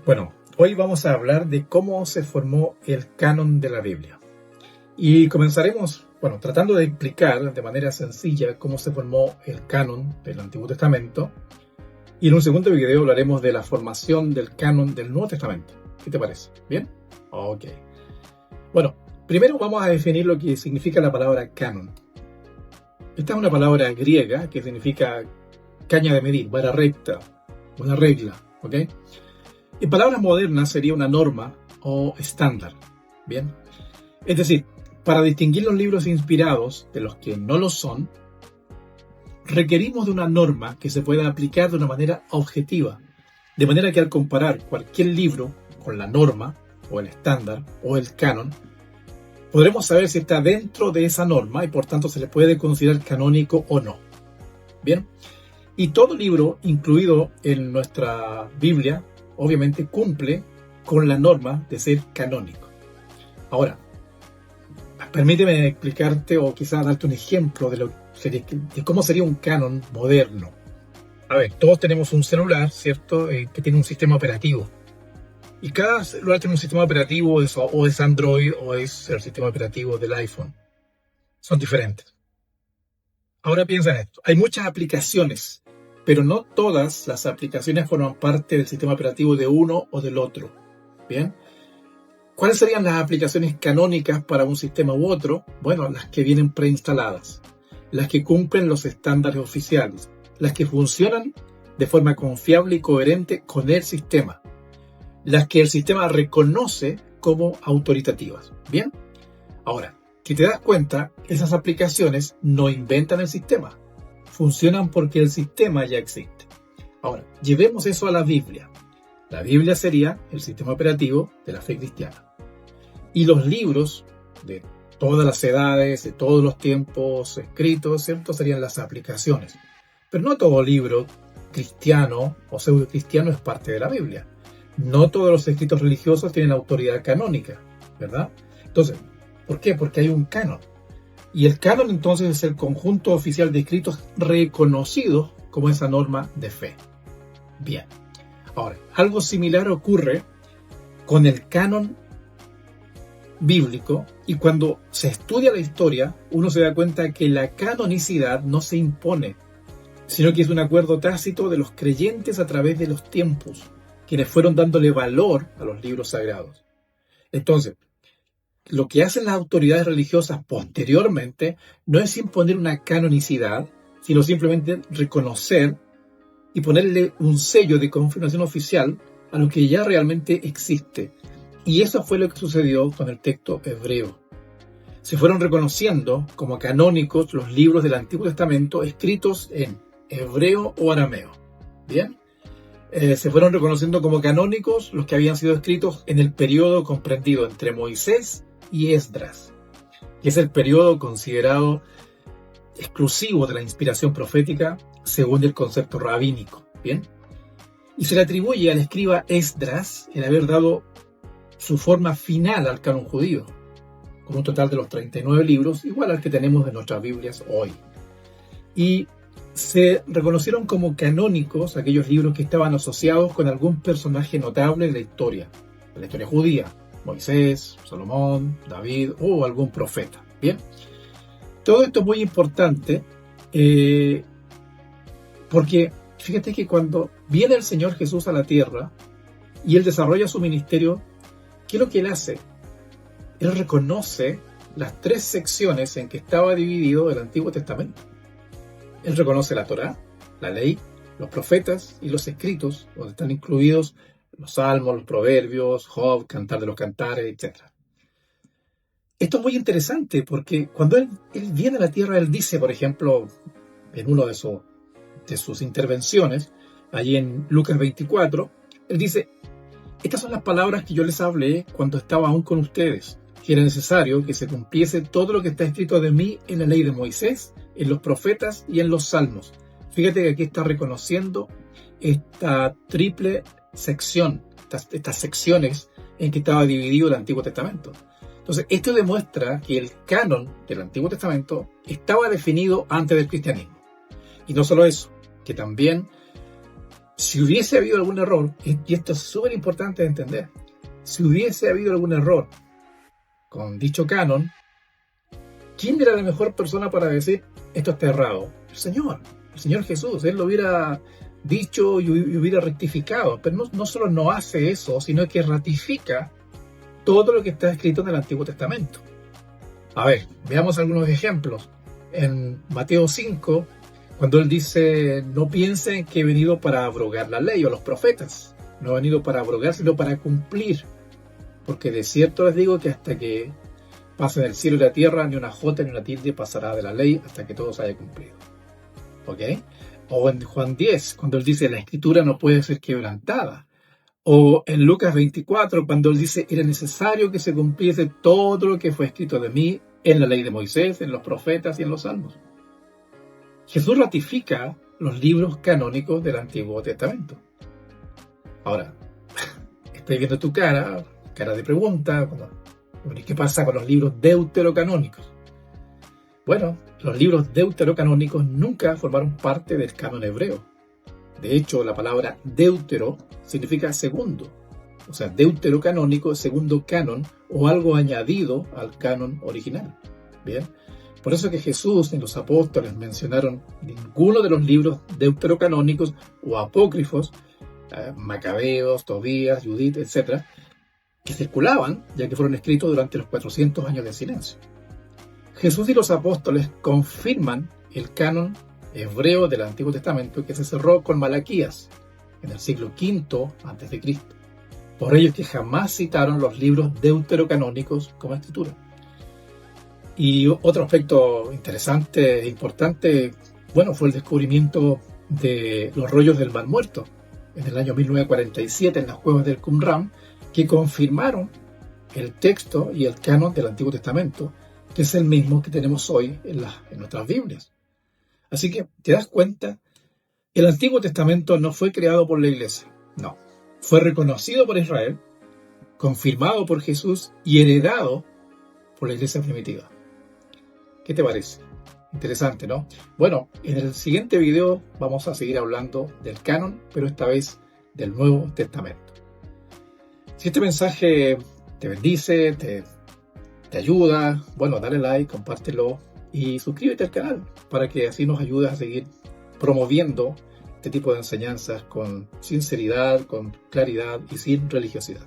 Bueno, hoy vamos a hablar de cómo se formó el canon de la Biblia. Y comenzaremos, tratando de explicar de manera sencilla cómo se formó el canon del Antiguo Testamento. Y en un segundo video hablaremos de la formación del canon del Nuevo Testamento. ¿Qué te parece? ¿Bien? Ok. Bueno, primero vamos a definir lo que significa la palabra canon. Esta es una palabra griega que significa caña de medir, vara recta, una regla, ¿ok? En palabras modernas sería una norma o estándar, ¿bien? Es decir, para distinguir los libros inspirados de los que no lo son, requerimos de una norma que se pueda aplicar de una manera objetiva, de manera que al comparar cualquier libro con la norma, o el estándar, o el canon, podremos saber si está dentro de esa norma y por tanto se le puede considerar canónico o no. ¿Bien? Y todo libro incluido en nuestra Biblia, obviamente, cumple con la norma de ser canónico. Ahora, permíteme explicarte o quizás darte un ejemplo de cómo sería un canon moderno. A ver, todos tenemos un celular, ¿cierto? Que tiene un sistema operativo. Y cada celular tiene un sistema operativo, o es Android o es el sistema operativo del iPhone. Son diferentes. Ahora piensa en esto. Hay muchas aplicaciones, pero no todas las aplicaciones forman parte del sistema operativo de uno o del otro. ¿Bien? ¿Cuáles serían las aplicaciones canónicas para un sistema u otro? Bueno, las que vienen preinstaladas, las que cumplen los estándares oficiales, las que funcionan de forma confiable y coherente con el sistema, las que el sistema reconoce como autoritativas. ¿Bien? Ahora, si te das cuenta, esas aplicaciones no inventan el sistema, funcionan porque el sistema ya existe. Ahora, llevemos eso a la Biblia. La Biblia sería el sistema operativo de la fe cristiana. Y los libros de todas las edades, de todos los tiempos escritos, ¿cierto? Serían las aplicaciones. Pero no todo libro cristiano o pseudo-cristiano es parte de la Biblia. No todos los escritos religiosos tienen autoridad canónica, ¿verdad? Entonces, ¿por qué? Porque hay un canon. Y el canon entonces es el conjunto oficial de escritos reconocidos como esa norma de fe. Bien. Ahora, algo similar ocurre con el canon bíblico, y cuando se estudia la historia, uno se da cuenta que la canonicidad no se impone, sino que es un acuerdo tácito de los creyentes a través de los tiempos, quienes fueron dándole valor a los libros sagrados. Entonces, lo que hacen las autoridades religiosas posteriormente no es imponer una canonicidad, sino simplemente reconocer y ponerle un sello de confirmación oficial a lo que ya realmente existe. Y eso fue lo que sucedió con el texto hebreo. Se fueron reconociendo como canónicos los libros del Antiguo Testamento escritos en hebreo o arameo. ¿Bien? Se fueron reconociendo como canónicos los que habían sido escritos en el periodo comprendido entre Moisés y Esdras, que es el periodo considerado exclusivo de la inspiración profética según el concepto rabínico. ¿Bien? Y se le atribuye al escriba Esdras el haber dado su forma final al canon judío, con un total de los 39 libros, igual al que tenemos en nuestras Biblias hoy. Y se reconocieron como canónicos aquellos libros que estaban asociados con algún personaje notable de la historia judía, Moisés, Salomón, David o algún profeta. Bien, todo esto es muy importante porque fíjate que cuando viene el Señor Jesús a la tierra y Él desarrolla su ministerio, ¿qué es lo que Él hace? Él reconoce las tres secciones en que estaba dividido el Antiguo Testamento. Él reconoce la Torá, la ley, los profetas y los escritos, donde están incluidos los salmos, los proverbios, Job, Cantar de los Cantares, etc. Esto es muy interesante porque cuando él viene a la tierra, Él dice, por ejemplo, en una de sus intervenciones, allí en Lucas 24, Él dice: estas son las palabras que yo les hablé cuando estaba aún con ustedes, que era necesario que se cumpliese todo lo que está escrito de mí en la ley de Moisés, en los profetas y en los salmos. Fíjate que aquí está reconociendo esta triple sección, estas secciones en que estaba dividido el Antiguo Testamento. Entonces, esto demuestra que el canon del Antiguo Testamento estaba definido antes del cristianismo. Y no solo eso, que también Si hubiese habido algún error, y esto es súper importante de entender, si hubiese habido algún error con dicho canon, ¿quién era la mejor persona para decir esto está errado? El Señor Jesús. Él lo hubiera dicho y hubiera rectificado, pero no solo no hace eso, sino que ratifica todo lo que está escrito en el Antiguo Testamento. A ver, veamos algunos ejemplos. En Mateo 5, cuando él dice, no piensen que he venido para abrogar la ley o los profetas. No he venido para abrogar, sino para cumplir. Porque de cierto les digo que hasta que pasen el cielo y la tierra, ni una jota ni una tilde pasará de la ley hasta que todo se haya cumplido. ¿Ok? O en Juan 10, cuando él dice, la escritura no puede ser quebrantada. O en Lucas 24, cuando él dice, era necesario que se cumpliese todo lo que fue escrito de mí en la ley de Moisés, en los profetas y en los salmos. Jesús ratifica los libros canónicos del Antiguo Testamento. Ahora, estoy viendo tu cara de pregunta, ¿qué pasa con los libros deuterocanónicos? Bueno, los libros deuterocanónicos nunca formaron parte del canon hebreo. De hecho, la palabra deutero significa segundo. O sea, deuterocanónico, segundo canon o algo añadido al canon original. Bien, por eso que Jesús ni los apóstoles mencionaron ninguno de los libros deuterocanónicos o apócrifos, Macabeos, Tobías, Judith, etc., que circulaban, ya que fueron escritos durante los 400 años de silencio. Jesús y los apóstoles confirman el canon hebreo del Antiguo Testamento que se cerró con Malaquías en el siglo V a.C. Por ello es que jamás citaron los libros deuterocanónicos como escritura. Y otro aspecto interesante e importante, fue el descubrimiento de los rollos del Mar Muerto en el año 1947 en las cuevas del Qumran, que confirmaron el texto y el canon del Antiguo Testamento, que es el mismo que tenemos hoy en nuestras Biblias. Así que, ¿te das cuenta? El Antiguo Testamento no fue creado por la Iglesia, no. Fue reconocido por Israel, confirmado por Jesús y heredado por la Iglesia primitiva. ¿Qué te parece? Interesante, ¿no? Bueno, en el siguiente video vamos a seguir hablando del canon, pero esta vez del Nuevo Testamento. Si este mensaje te bendice, te ayuda, dale like, compártelo y suscríbete al canal para que así nos ayudes a seguir promoviendo este tipo de enseñanzas con sinceridad, con claridad y sin religiosidad.